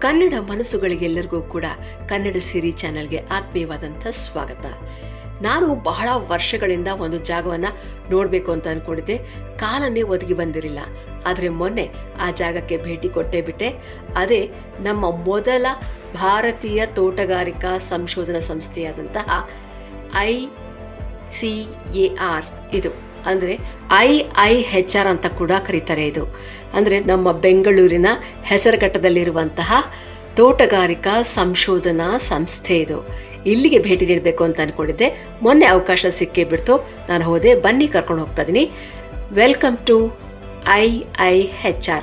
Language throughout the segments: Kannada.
ಕನ್ನಡ ಮನಸ್ಸುಗಳಿಗೆಲ್ಲರಿಗೂ ಕೂಡ ಕನ್ನಡ ಸಿರಿ ಚಾನೆಲ್ಗೆ ಆತ್ಮೀಯವಾದಂಥ ಸ್ವಾಗತ. ನಾನು ಬಹಳ ವರ್ಷಗಳಿಂದ ಒಂದು ಜಾಗವನ್ನು ನೋಡಬೇಕು ಅಂತ ಅಂದ್ಕೊಂಡಿದ್ದೆ, ಕಾಲನ್ನೇ ಒದಗಿ ಬಂದಿರಲಿಲ್ಲ. ಆದರೆ ಮೊನ್ನೆ ಆ ಜಾಗಕ್ಕೆ ಭೇಟಿ ಕೊಟ್ಟೇ ಬಿಟ್ಟೆ. ಅದೇ ನಮ್ಮ ಮೊದಲ ಭಾರತೀಯ ತೋಟಗಾರಿಕಾ ಸಂಶೋಧನಾ ಸಂಸ್ಥೆಯಾದಂತಹ ICAR. ಇದು ಅಂದರೆ IIHR ಅಂತ ಕೂಡ ಕರೀತಾರೆ. ಇದು ಅಂದರೆ ನಮ್ಮ ಬೆಂಗಳೂರಿನ ಹೆಸರುಘಟ್ಟದಲ್ಲಿರುವಂತಹ ತೋಟಗಾರಿಕಾ ಸಂಶೋಧನಾ ಸಂಸ್ಥೆ. ಇದು ಇಲ್ಲಿಗೆ ಭೇಟಿ ನೀಡಬೇಕು ಅಂತ ಅಂದ್ಕೊಂಡಿದ್ದೆ. ಮೊನ್ನೆ ಅವಕಾಶ ಸಿಕ್ಕೇ ಬಿಡ್ತು, ನಾನು ಹೋದೆ. ಬನ್ನಿ, ಕರ್ಕೊಂಡು ಹೋಗ್ತಾ ಇದ್ದೀನಿ. Welcome to IIHR.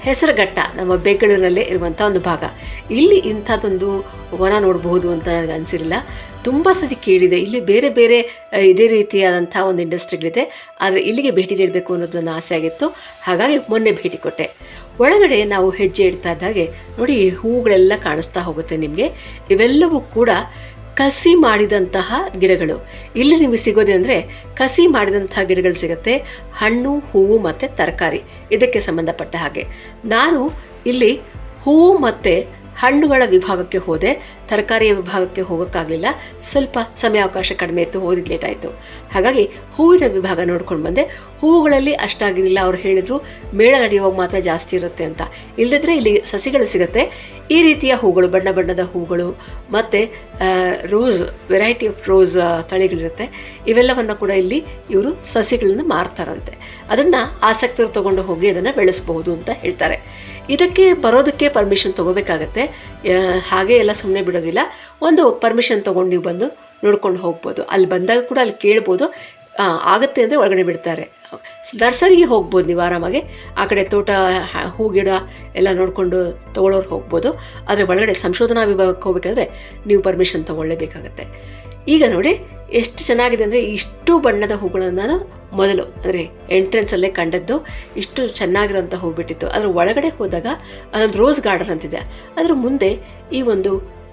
ಹೆಸರುಘಟ್ಟ ನಮ್ಮ ಬೆಂಗಳೂರಿನಲ್ಲೇ ಇರುವಂಥ ಒಂದು ಭಾಗ. ಇಲ್ಲಿ ಇಂಥದ್ದೊಂದು ವನ ನೋಡಬಹುದು ಅಂತ ನನಗೆ ಅನಿಸಿರಲಿಲ್ಲ. ತುಂಬ ಸತಿ ಕೇಳಿದೆ, ಇಲ್ಲಿ ಬೇರೆ ಬೇರೆ ಇದೇ ರೀತಿಯಾದಂಥ ಒಂದು ಇಂಡಸ್ಟ್ರಿಗಳಿದೆ, ಆದರೆ ಇಲ್ಲಿಗೆ ಭೇಟಿ ನೀಡಬೇಕು ಅನ್ನೋದು ನನ್ನ ಆಸೆ ಆಗಿತ್ತು. ಹಾಗಾಗಿ ಮೊನ್ನೆ ಭೇಟಿ ಕೊಟ್ಟೆ. ಒಳಗಡೆ ನಾವು ಹೆಜ್ಜೆ ಇಡ್ತಾ ಇದ್ದಾಗೆ ನೋಡಿ, ಹೂಗಳೆಲ್ಲ ಕಾಣಿಸ್ತಾ ಹೋಗುತ್ತೆ ನಿಮಗೆ. ಇವೆಲ್ಲವೂ ಕೂಡ ಕಸಿ ಮಾಡಿದಂತಹ ಗಿಡಗಳು. ಇಲ್ಲಿ ನಿಮಗೆ ಸಿಗೋದೆ ಅಂದರೆ ಕಸಿ ಮಾಡಿದಂತಹ ಗಿಡಗಳು ಸಿಗುತ್ತೆ, ಹಣ್ಣು, ಹೂವು ಮತ್ತು ತರಕಾರಿ ಇದಕ್ಕೆ ಸಂಬಂಧಪಟ್ಟ ಹಾಗೆ. ನಾನು ಇಲ್ಲಿ ಹೂವು ಮತ್ತು ಹಣ್ಣುಗಳ ವಿಭಾಗಕ್ಕೆ ಹೋದೆ, ತರಕಾರಿಯ ವಿಭಾಗಕ್ಕೆ ಹೋಗೋಕ್ಕಾಗಲಿಲ್ಲ. ಸ್ವಲ್ಪ ಸಮಯಾವಕಾಶ ಕಡಿಮೆ ಇತ್ತು, ಓದಿದ್ದು ಲೇಟ್ ಆಯಿತು. ಹಾಗಾಗಿ ಹೂವಿನ ವಿಭಾಗ ನೋಡ್ಕೊಂಡು ಬಂದೆ. ಹೂವುಗಳಲ್ಲಿ ಅಷ್ಟಾಗಿರಲಿಲ್ಲ. ಅವ್ರು ಹೇಳಿದರು ಮೇಳ ನಡೆಯುವಾಗ ಮಾತ್ರ ಜಾಸ್ತಿ ಇರುತ್ತೆ ಅಂತ. ಇಲ್ಲದಿದ್ದರೆ ಇಲ್ಲಿ ಸಸಿಗಳು ಸಿಗುತ್ತೆ. ಈ ರೀತಿಯ ಹೂಗಳು, ಬಣ್ಣ ಬಣ್ಣದ ಹೂಗಳು ಮತ್ತು ರೋಸ್, ವೆರೈಟಿ ಆಫ್ ರೋಸ್ ತಳಿಗಳಿರುತ್ತೆ. ಇವೆಲ್ಲವನ್ನು ಕೂಡ ಇಲ್ಲಿ ಇವರು ಸಸಿಗಳನ್ನು ಮಾರ್ತಾರಂತೆ. ಅದನ್ನು ಆಸಕ್ತರು ತೊಗೊಂಡು ಹೋಗಿ ಅದನ್ನು ಬೆಳೆಸಬಹುದು ಅಂತ ಹೇಳ್ತಾರೆ. ಇದಕ್ಕೆ ಬರೋದಕ್ಕೆ ಪರ್ಮಿಷನ್ ತೊಗೋಬೇಕಾಗತ್ತೆ. ಹಾಗೆ ಎಲ್ಲ ಸುಮ್ಮನೆ ಬಿಡೋದಿಲ್ಲ. ಒಂದು ಪರ್ಮಿಷನ್ ತೊಗೊಂಡು ನೀವು ಬಂದು ನೋಡ್ಕೊಂಡು ಹೋಗ್ಬೋದು. ಅಲ್ಲಿ ಬಂದಾಗ ಕೂಡ ಅಲ್ಲಿ ಕೇಳ್ಬೋದು. ಆಗುತ್ತೆ ಅಂದರೆ ಒಳಗಡೆ ಬಿಡ್ತಾರೆ. ನರ್ಸರಿಗೆ ಹೋಗ್ಬೋದು ನೀವು ಆರಾಮಾಗಿ. ಆ ಕಡೆ ತೋಟ, ಹೂ ಗಿಡ ಎಲ್ಲ ನೋಡಿಕೊಂಡು ತೊಗೊಳೋರು ಹೋಗ್ಬೋದು. ಆದರೆ ಒಳಗಡೆ ಸಂಶೋಧನಾ ವಿಭಾಗಕ್ಕೆ ಹೋಗ್ಬೇಕಂದ್ರೆ ನೀವು ಪರ್ಮಿಷನ್ ತೊಗೊಳ್ಳೇಬೇಕಾಗತ್ತೆ. ಈಗ ನೋಡಿ ಎಷ್ಟು ಚೆನ್ನಾಗಿದೆ ಅಂದರೆ, ಇಷ್ಟು ಬಣ್ಣದ ಹೂಗಳನ್ನು ನಾನು ಮೊದಲು ಅಂದರೆ ಎಂಟ್ರೆನ್ಸಲ್ಲೇ ಕಂಡದ್ದು. ಇಷ್ಟು ಚೆನ್ನಾಗಿರೋಂಥ ಹೂ ಬಿಟ್ಟಿತ್ತು. ಅದರ ಒಳಗಡೆ ಹೋದಾಗ ಅದೊಂದು ರೋಸ್ ಗಾರ್ಡನ್ ಅಂತಿದೆ. ಅದರ ಮುಂದೆ ಈ ಒಂದು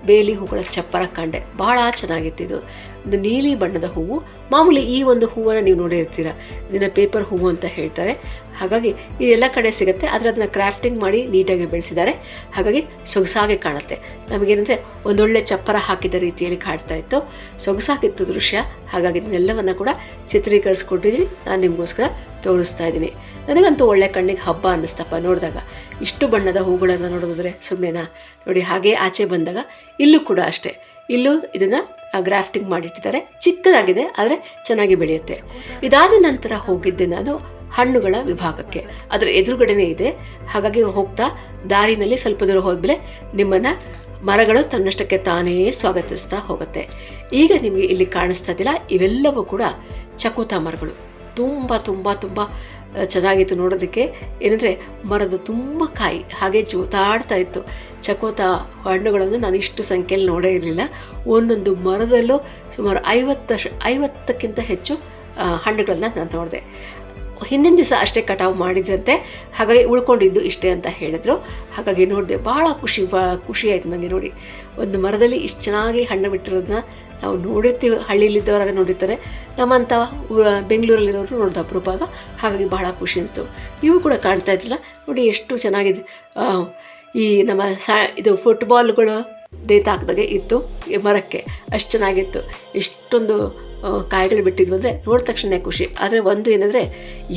ಬೇಲಿ ಹೂಗಳ ಚಪ್ಪರ ಕಂಡೆ. ಭಾಳ ಚೆನ್ನಾಗಿತ್ತು. ಇದು ಒಂದು ನೀಲಿ ಬಣ್ಣದ ಹೂವು. ಮಾಮೂಲಿ ಈ ಒಂದು ಹೂವನ್ನು ನೀವು ನೋಡಿರ್ತೀರ, ಇದನ್ನು ಪೇಪರ್ ಹೂವು ಅಂತ ಹೇಳ್ತಾರೆ. ಹಾಗಾಗಿ ಇದೆಲ್ಲ ಕಡೆ ಸಿಗುತ್ತೆ. ಆದರೆ ಅದನ್ನು ಕ್ರಾಫ್ಟಿಂಗ್ ಮಾಡಿ ನೀಟಾಗಿ ಬೆಳೆಸಿದ್ದಾರೆ. ಹಾಗಾಗಿ ಸೊಗಸಾಗಿ ಕಾಣುತ್ತೆ. ನಮಗೇನೆಂದರೆ ಒಂದೊಳ್ಳೆ ಚಪ್ಪರ ಹಾಕಿದ ರೀತಿಯಲ್ಲಿ ಕಾಡ್ತಾ ಇತ್ತು. ಸೊಗಸಾಗಿತ್ತು ದೃಶ್ಯ. ಹಾಗಾಗಿ ಇದನ್ನೆಲ್ಲವನ್ನು ಕೂಡ ಚಿತ್ರೀಕರಿಸ್ಕೊಟ್ಟಿದ್ದೀನಿ, ನಾನು ನಿಮಗೋಸ್ಕರ ತೋರಿಸ್ತಾ ಇದ್ದೀನಿ. ನನಗಂತೂ ಒಳ್ಳೆ ಕಣ್ಣಿಗೆ ಹಬ್ಬ ಅನ್ನಿಸ್ತಪ್ಪ ನೋಡಿದಾಗ. ಇಷ್ಟು ಬಣ್ಣದ ಹೂಗಳನ್ನು ನೋಡಿದ್ರೆ ಸುಮ್ಮನೆನಾ? ನೋಡಿ, ಹಾಗೆ ಆಚೆ ಬಂದಾಗ ಇಲ್ಲೂ ಕೂಡ ಅಷ್ಟೇ. ಇಲ್ಲೂ ಇದನ್ನು ಗ್ರಾಫ್ಟಿಂಗ್ ಮಾಡಿಟ್ಟಿದ್ದಾರೆ. ಚಿಕ್ಕದಾಗಿದೆ, ಆದರೆ ಚೆನ್ನಾಗಿ ಬೆಳೆಯುತ್ತೆ. ಇದಾದ ನಂತರ ಹೋಗಿದ್ದೆ ನಾನು ಹಣ್ಣುಗಳ ವಿಭಾಗಕ್ಕೆ. ಅದರ ಎದುರುಗಡೆನೇ ಇದೆ. ಹಾಗಾಗಿ ಹೋಗ್ತಾ ದಾರಿನಲ್ಲಿ ಸ್ವಲ್ಪ ದೂರ ಹೋದ್ಮೇಲೆ ನಿಮ್ಮನ್ನು ಮರಗಳು ತನ್ನಷ್ಟಕ್ಕೆ ತಾನೇ ಸ್ವಾಗತಿಸ್ತಾ ಹೋಗುತ್ತೆ. ಈಗ ನಿಮಗೆ ಇಲ್ಲಿ ಕಾಣಿಸ್ತಾ ಇದ್ದಿಲ್ಲ, ಇವೆಲ್ಲವೂ ಕೂಡ ಚಕೋತ ಮರಗಳು. ತುಂಬ ತುಂಬ ತುಂಬ ಚೆನ್ನಾಗಿತ್ತು ನೋಡೋದಕ್ಕೆ. ಏನಂದರೆ ಮರದ ತುಂಬ ಕಾಯಿ ಹಾಗೆ ಜೋತಾಡ್ತಾ ಇತ್ತು. ಚಕೋತ ಹಣ್ಣುಗಳನ್ನು ನಾನು ಇಷ್ಟು ಸಂಖ್ಯೆಯಲ್ಲಿ ನೋಡೇ ಇರಲಿಲ್ಲ. ಒಂದೊಂದು ಮರದಲ್ಲೂ ಸುಮಾರು 50ಕ್ಕಿಂತ ಹೆಚ್ಚು ಹಣ್ಣುಗಳನ್ನ ನಾನು ನೋಡಿದೆ. ಹಿಂದಿನ ದಿವಸ ಅಷ್ಟೇ ಕಟಾವು ಮಾಡಿದ್ರಂತೆ, ಹಾಗಾಗಿ ಉಳ್ಕೊಂಡಿದ್ದು ಇಷ್ಟೇ ಅಂತ ಹೇಳಿದ್ರು. ಹಾಗಾಗಿ ನೋಡಿದೆ, ಭಾಳ ಖುಷಿ ಆಯಿತು ನನಗೆ. ನೋಡಿ, ಒಂದು ಮರದಲ್ಲಿ ಇಷ್ಟು ಚೆನ್ನಾಗಿ ಹಣ್ಣು ಬಿಟ್ಟಿರೋದನ್ನ ನಾವು ನೋಡಿರ್ತೀವಿ. ಹಳ್ಳಿಲಿದ್ದವರಾಗ ನೋಡಿರ್ತಾರೆ, ನಮ್ಮಂಥ ಬೆಂಗಳೂರಲ್ಲಿರೋರು ನೋಡಿದ ಅಪರೂಪ. ಹಾಗಾಗಿ ಬಹಳ ಖುಷಿ ಅನಿಸ್ತು. ನೀವು ಕೂಡ ಕಾಣ್ತಾ ಇದ್ದಿಲ್ಲ ನೋಡಿ, ಎಷ್ಟು ಚೆನ್ನಾಗಿದೆ. ಈ ನಮ್ಮ ಇದು ಫುಟ್ಬಾಲ್ಗಳು ನೇತಾಕಿದಾಗೆ ಇತ್ತು ಈ ಮರಕ್ಕೆ. ಅಷ್ಟು ಚೆನ್ನಾಗಿತ್ತು. ಎಷ್ಟೊಂದು ಕಾಯಿಗಳು ಬಿಟ್ಟಿದ್ವು ಅಂದರೆ ನೋಡಿದ ತಕ್ಷಣ ಖುಷಿ. ಆದರೆ ಒಂದು ಏನಂದರೆ,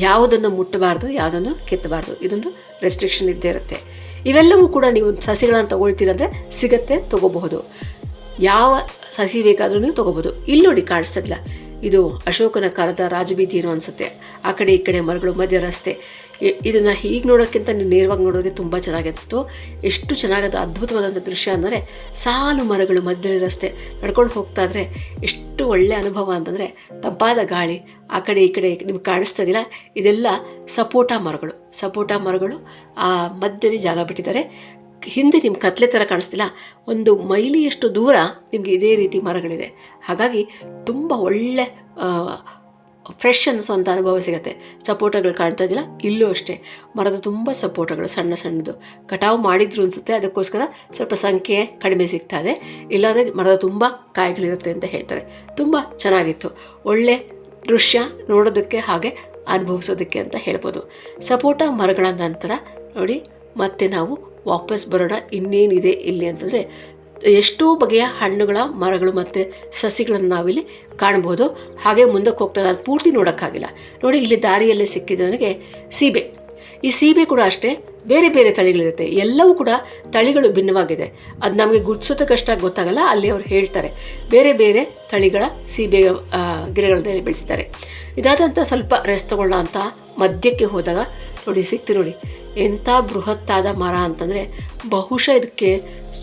ಯಾವುದನ್ನು ಮುಟ್ಟಬಾರ್ದು, ಯಾವುದನ್ನು ಕೆತ್ತಬಾರ್ದು, ಇದೊಂದು ರೆಸ್ಟ್ರಿಕ್ಷನ್ ಇದ್ದೇ ಇರುತ್ತೆ. ಇವೆಲ್ಲವೂ ಕೂಡ ನೀವು ಸಸಿಗಳನ್ನು ತೊಗೊಳ್ತೀರಂದರೆ ಸಿಗತ್ತೆ, ತೊಗೋಬಹುದು. ಯಾವ ಸಸಿ ಬೇಕಾದರೂ ನೀವು ತೊಗೋಬೋದು. ಇಲ್ಲಿ ನೋಡಿ ಕಾಣಿಸ್ತದಿಲ್ಲ, ಇದು ಅಶೋಕನ ಕಾಲದ ರಾಜಬೀದಿ ಏನೋ ಅನಿಸುತ್ತೆ. ಆ ಕಡೆ ಈ ಕಡೆ ಮರಗಳು, ಮಧ್ಯ ರಸ್ತೆ. ಇದನ್ನು ಹೀಗೆ ನೋಡೋಕ್ಕಿಂತ ನೀವು ನೇರವಾಗಿ ನೋಡೋದಕ್ಕೆ ತುಂಬ ಚೆನ್ನಾಗಿ ಅನಿಸ್ತು. ಎಷ್ಟು ಚೆನ್ನಾಗದ ಅದ್ಭುತವಾದಂಥ ದೃಶ್ಯ ಅಂದರೆ, ಸಾಲು ಮರಗಳು, ಮಧ್ಯದಲ್ಲಿ ರಸ್ತೆ, ನಡ್ಕೊಂಡು ಹೋಗ್ತಾ ಇದ್ರೆ ಎಷ್ಟು ಒಳ್ಳೆಯ ಅನುಭವ ಅಂತಂದರೆ, ತಂಪಾದ ಗಾಳಿ. ಆ ಕಡೆ ಈ ಕಡೆ ನಿಮ್ಗೆ ಕಾಣಿಸ್ತದಿಲ್ಲ, ಇದೆಲ್ಲ ಸಪೋಟ ಮರಗಳು ಆ ಮಧ್ಯದಲ್ಲಿ ಜಾಗ ಬಿಟ್ಟಿದ್ದಾರೆ. ಹಿಂದೆ ನಿಮ್ಮ ಕತ್ಲೆ ಥರ ಕಾಣಿಸ್ತಿಲ್ಲ, ಒಂದು ಮೈಲಿಯಷ್ಟು ದೂರ ನಿಮಗೆ ಇದೇ ರೀತಿ ಮರಗಳಿದೆ. ಹಾಗಾಗಿ ತುಂಬ ಒಳ್ಳೆ ಫ್ರೆಶ್ ಅನ್ನಿಸೋಂಥ ಅನುಭವ ಸಿಗುತ್ತೆ. ಸಪೋಟಗಳು ಕಾಣ್ತಾ ಇದ್ದಿಲ್ಲ, ಇಲ್ಲೂ ಅಷ್ಟೇ ಮರದ ತುಂಬ ಸಪೋಟಗಳು, ಸಣ್ಣ ಸಣ್ಣದು ಕಟಾವು ಮಾಡಿದ್ರು ಅನಿಸುತ್ತೆ. ಅದಕ್ಕೋಸ್ಕರ ಸ್ವಲ್ಪ ಸಂಖ್ಯೆ ಕಡಿಮೆ ಸಿಗ್ತಾ ಇದೆ. ಇಲ್ಲಾಂದರೆ ಮರದ ತುಂಬ ಕಾಯಿಗಳಿರುತ್ತೆ ಅಂತ ಹೇಳ್ತಾರೆ. ತುಂಬ ಚೆನ್ನಾಗಿತ್ತು, ಒಳ್ಳೆ ದೃಶ್ಯ ನೋಡೋದಕ್ಕೆ ಹಾಗೆ ಅನುಭವಿಸೋದಕ್ಕೆ ಅಂತ ಹೇಳ್ಬೋದು. ಸಪೋಟ ಮರಗಳ ನಂತರ ನೋಡಿ, ಮತ್ತೆ ನಾವು ವಾಪಸ್ ಬರೋಣ. ಇನ್ನೇನಿದೆ ಇಲ್ಲಿ ಅಂತಂದರೆ ಎಷ್ಟೋ ಬಗೆಯ ಹಣ್ಣುಗಳ ಮರಗಳು ಮತ್ತು ಸಸಿಗಳನ್ನು ನಾವಿಲ್ಲಿ ಕಾಣ್ಬೋದು. ಹಾಗೆ ಮುಂದಕ್ಕೆ ಹೋಗ್ತಾ ನಾನು ಪೂರ್ತಿ ನೋಡೋಕ್ಕಾಗಿಲ್ಲ. ನೋಡಿ, ಇಲ್ಲಿ ದಾರಿಯಲ್ಲೇ ಸಿಕ್ಕಿದ್ದು ನನಗೆ ಸೀಬೆ. ಈ ಸೀಬೆ ಕೂಡ ಅಷ್ಟೇ ಬೇರೆ ಬೇರೆ ತಳಿಗಳಿರುತ್ತೆ. ಎಲ್ಲವೂ ಕೂಡ ತಳಿಗಳು ಭಿನ್ನವಾಗಿದೆ. ಅದು ನಮಗೆ ಗುರ್ತಿಸೋದಕ್ಕಷ್ಟ ಗೊತ್ತಾಗಲ್ಲ. ಅಲ್ಲಿ ಅವ್ರು ಹೇಳ್ತಾರೆ ಬೇರೆ ಬೇರೆ ತಳಿಗಳ ಸೀಬೆ ಗಿಡಗಳನ್ನೇ ಬೆಳೆಸಿದ್ದಾರೆ. ಇದಾದಂಥ ಸ್ವಲ್ಪ ರೆಸ್ಟ್ ತಗೊಳ್ಳೋ ಅಂತ ಮಧ್ಯಕ್ಕೆ ಹೋದಾಗ ನೋಡಿ ಸಿಕ್ತು. ನೋಡಿ ಎಂಥ ಬೃಹತ್ತಾದ ಮರ ಅಂತಂದರೆ ಬಹುಶಃ ಇದಕ್ಕೆ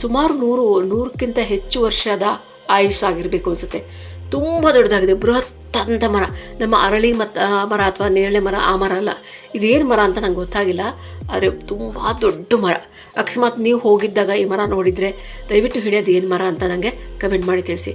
ಸುಮಾರು 100ಕ್ಕಿಂತ ಹೆಚ್ಚು ವರ್ಷದ ಆಯುಸ್ಸಾಗಿರಬೇಕು ಅನಿಸುತ್ತೆ. ತುಂಬ ದೊಡ್ಡದಾಗಿದೆ, ಬೃಹತ್ತಾದಂಥ ಮರ. ನಮ್ಮ ಅರಳಿ ಮರ ಅಥವಾ ನೇರಳೆ ಮರ ಆ ಮರ ಅಲ್ಲ. ಇದೇನು ಮರ ಅಂತ ನಂಗೆ ಗೊತ್ತಾಗಿಲ್ಲ, ಆದರೆ ತುಂಬ ದೊಡ್ಡ ಮರ. ಅಕಸ್ಮಾತ್ ನೀವು ಹೋಗಿದ್ದಾಗ ಈ ಮರ ನೋಡಿದರೆ ದಯವಿಟ್ಟು ಹೇಳಿ ಅದು ಏನು ಮರ ಅಂತ ನನಗೆ ಕಮೆಂಟ್ ಮಾಡಿ ತಿಳಿಸಿ.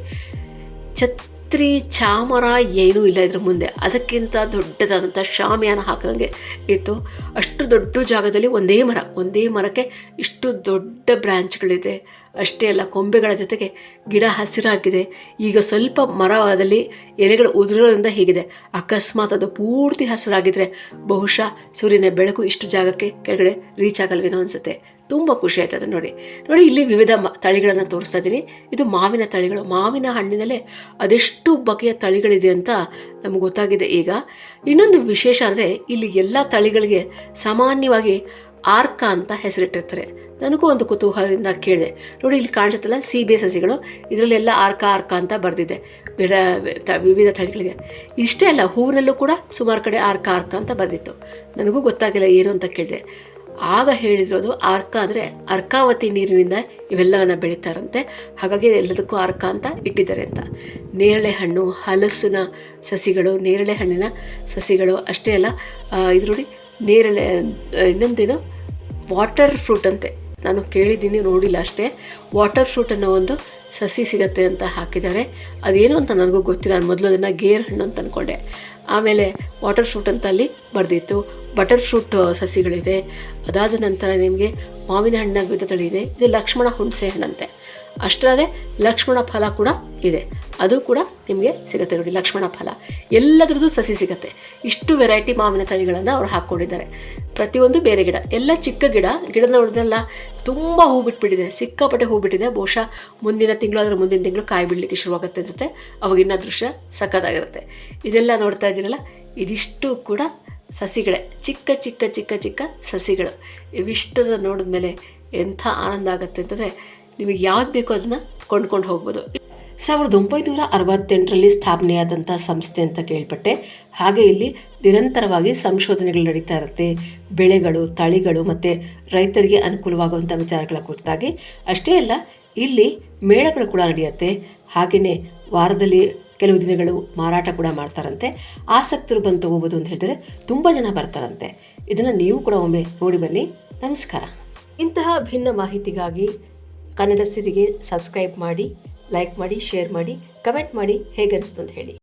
ಛತ್ರಿ ಚಾಮರ ಏನೂ ಇಲ್ಲ ಇದ್ರ ಮುಂದೆ. ಅದಕ್ಕಿಂತ ದೊಡ್ಡದಾದಂಥ ಶಾಮಿಯಾನ ಹಾಕಿದಂಗೆ ಇತ್ತು. ಅಷ್ಟು ದೊಡ್ಡ ಜಾಗದಲ್ಲಿ ಒಂದೇ ಮರಕ್ಕೆ ಇಷ್ಟು ದೊಡ್ಡ ಬ್ರ್ಯಾಂಚ್ಗಳಿದೆ. ಅಷ್ಟೇ ಅಲ್ಲ, ಕೊಂಬೆಗಳ ಜೊತೆಗೆ ಗಿಡ ಹಸಿರಾಗಿದೆ. ಈಗ ಸ್ವಲ್ಪ ಮರದಲ್ಲಿ ಎಲೆಗಳು ಉದುರೋದ್ರಿಂದ ಹೀಗಿದೆ. ಅಕಸ್ಮಾತ್ ಅದು ಪೂರ್ತಿ ಹಸಿರಾಗಿದ್ದರೆ ಬಹುಶಃ ಸೂರ್ಯನ ಬೆಳಕು ಇಷ್ಟು ಜಾಗಕ್ಕೆ ಕೆಳಗಡೆ ರೀಚ್ ಆಗಲ್ವೇನೋ ಅನಿಸುತ್ತೆ. ತುಂಬ ಖುಷಿ ಆಯ್ತದೆ. ನೋಡಿ ಇಲ್ಲಿ ವಿವಿಧ ತಳಿಗಳನ್ನು ತೋರಿಸ್ತಾ ಇದ್ದೀನಿ. ಇದು ಮಾವಿನ ತಳಿಗಳು. ಮಾವಿನ ಹಣ್ಣಿನಲ್ಲೇ ಅದೆಷ್ಟು ಬಗೆಯ ತಳಿಗಳಿದೆ ಅಂತ ನಮ್ಗೆ ಗೊತ್ತಾಗಿದೆ ಈಗ. ಇನ್ನೊಂದು ವಿಶೇಷ ಅಂದರೆ ಇಲ್ಲಿ ಎಲ್ಲ ತಳಿಗಳಿಗೆ ಸಾಮಾನ್ಯವಾಗಿ ಆರ್ಕ ಅಂತ ಹೆಸರಿಟ್ಟಿರ್ತಾರೆ. ನನಗೂ ಒಂದು ಕುತೂಹಲದಿಂದ ಕೇಳಿದೆ. ನೋಡಿ, ಇಲ್ಲಿ ಕಾಣಿಸುತ್ತಲ್ಲ ಸೀಬೆ ಸಸಿಗಳು, ಇದರಲ್ಲೆಲ್ಲ ಆರ್ಕ ಅಂತ ಬರೆದಿದೆ ಬೇರೆ ವಿವಿಧ ತಳಿಗಳಿಗೆ. ಇಷ್ಟೇ ಅಲ್ಲ, ಹೂವಿನಲ್ಲೂ ಕೂಡ ಸುಮಾರು ಕಡೆ ಆರ್ಕ ಅಂತ ಬರೆದಿತ್ತು. ನನಗೂ ಗೊತ್ತಾಗಿಲ್ಲ ಏನು ಅಂತ ಕೇಳಿದೆ. ಆಗ ಹೇಳಿರೋದು ಆರ್ಕ ಅಂದರೆ ಅರ್ಕಾವತಿ ನೀರಿನಿಂದ ಇವೆಲ್ಲವನ್ನು ಬೆಳೀತಾರಂತೆ. ಹಾಗಾಗಿ ಎಲ್ಲದಕ್ಕೂ ಆರ್ಕ ಅಂತ ಇಟ್ಟಿದ್ದಾರೆ ಅಂತ. ನೇರಳೆ ಹಣ್ಣು, ಹಲಸಿನ ಸಸಿಗಳು, ನೇರಳೆ ಹಣ್ಣಿನ ಸಸಿಗಳು ಅಷ್ಟೇ ಅಲ್ಲ, ಇದು ನೋಡಿ ನೇರಳೆ, ಇನ್ನೊಂದೇನು ವಾಟರ್ ಫ್ರೂಟ್ ಅಂತೆ. ನಾನು ಕೇಳಿದ್ದೀನಿ, ನೋಡಿಲ್ಲ ಅಷ್ಟೇ. ವಾಟರ್ ಫ್ರೂಟ್ ಅನ್ನೋ ಒಂದು ಸಸಿ ಸಿಗತ್ತೆ ಅಂತ ಹಾಕಿದ್ದಾರೆ. ಅದೇನು ಅಂತ ನನಗೂ ಗೊತ್ತಿಲ್ಲ. ನಾನು ಮೊದಲು ಅದನ್ನು ಗೇರ್ ಹಣ್ಣು ಅಂತ ಅಂದ್ಕೊಂಡೆ. ಆಮೇಲೆ ವಾಟರ್ ಫ್ರೂಟ್ ಅಂತ ಅಲ್ಲಿ ಬರೆದಿತ್ತು. Butter fruit ಸಸಿಗಳಿದೆ. ಅದಾದ ನಂತರ ನಿಮಗೆ ಮಾವಿನ ಹಣ್ಣಿನ ವಿವಿಧ ತಳಿ ಇದೆ. ಇದು ಲಕ್ಷ್ಮಣ ಹುಣಸೆ ಹಣ್ಣಂತೆ. ಅಷ್ಟರಾಗೆ ಲಕ್ಷ್ಮಣ ಫಲ ಕೂಡ ಇದೆ, ಅದು ಕೂಡ ನಿಮಗೆ ಸಿಗುತ್ತೆ. ನೋಡಿ, ಲಕ್ಷ್ಮಣ ಫಲ ಎಲ್ಲದರದ್ದು ಸಸಿ ಸಿಗುತ್ತೆ. ಇಷ್ಟು ವೆರೈಟಿ ಮಾವಿನ ತಳಿಗಳನ್ನು ಅವ್ರು ಹಾಕ್ಕೊಂಡಿದ್ದಾರೆ. ಪ್ರತಿಯೊಂದು ಬೇರೆ ಗಿಡ, ಎಲ್ಲ ಚಿಕ್ಕ ಗಿಡದ ನೋಡಿದ್ರಲ್ಲ ತುಂಬ ಹೂ ಬಿಟ್ಬಿಟ್ಟಿದೆ, ಸಿಕ್ಕಾಪಟ್ಟೆ ಹೂ ಬಿಟ್ಟಿದೆ. ಬಹುಶಃ ಮುಂದಿನ ತಿಂಗಳು ಕಾಯಿ ಬಿಡಲಿಕ್ಕೆ ಶುರುವಾಗುತ್ತೆ ಅನಿಸುತ್ತೆ. ಅವಾಗಿನ ದೃಶ್ಯ ಸಕ್ಕತ್ತಾಗಿರುತ್ತೆ. ಇದೆಲ್ಲ ನೋಡ್ತಾ ಇದ್ದೀರಲ್ಲ, ಇದಿಷ್ಟು ಕೂಡ ಸಸಿಗಳೇ, ಚಿಕ್ಕ ಚಿಕ್ಕ ಚಿಕ್ಕ ಚಿಕ್ಕ ಸಸಿಗಳು. ಇವಿಷ್ಟನ್ನು ನೋಡಿದ್ಮೇಲೆ ಎಂಥ ಆನಂದ ಆಗುತ್ತೆ ಅಂತಂದರೆ ನಿಮಗೆ ಯಾವ್ದು ಬೇಕೋ ಅದನ್ನು ಕೊಂಡ್ಕೊಂಡು ಹೋಗ್ಬೋದು. 1968ರಲ್ಲಿ ಸ್ಥಾಪನೆಯಾದಂಥ ಸಂಸ್ಥೆ ಅಂತ ಕೇಳ್ಪಟ್ಟೆ. ಹಾಗೆ ಇಲ್ಲಿ ನಿರಂತರವಾಗಿ ಸಂಶೋಧನೆಗಳು ನಡೀತಾ ಇರುತ್ತೆ. ಬೆಳೆಗಳು, ತಳಿಗಳು ಮತ್ತು ರೈತರಿಗೆ ಅನುಕೂಲವಾಗುವಂಥ ವಿಚಾರಗಳ ಕುರಿತಾಗಿ. ಅಷ್ಟೇ ಅಲ್ಲ, ಇಲ್ಲಿ ಮೇಳಗಳು ಕೂಡ ನಡೆಯುತ್ತೆ. ಹಾಗೆಯೇ ವಾರದಲ್ಲಿ ಕೆಲವು ದಿನಗಳು ಮಾರಾಟ ಕೂಡ ಮಾಡ್ತಾರಂತೆ. ಆಸಕ್ತರು ಬಂದು ತಗೋಬೋದು ಅಂತ ಹೇಳಿದರೆ ತುಂಬ ಜನ ಬರ್ತಾರಂತೆ. ಇದನ್ನು ನೀವು ಕೂಡ ಒಮ್ಮೆ ನೋಡಿ ಬನ್ನಿ. ನಮಸ್ಕಾರ. ಇಂತಹ ಭಿನ್ನ ಮಾಹಿತಿಗಾಗಿ ಕನ್ನಡ ಸಿರಿಗೆ ಸಬ್ಸ್ಕ್ರೈಬ್ ಮಾಡಿ, ಲೈಕ್ ಮಾಡಿ, ಶೇರ್ ಮಾಡಿ, ಕಮೆಂಟ್ ಮಾಡಿ ಹೇಗನ್ನಿಸ್ತು ಅಂತ ಹೇಳಿ.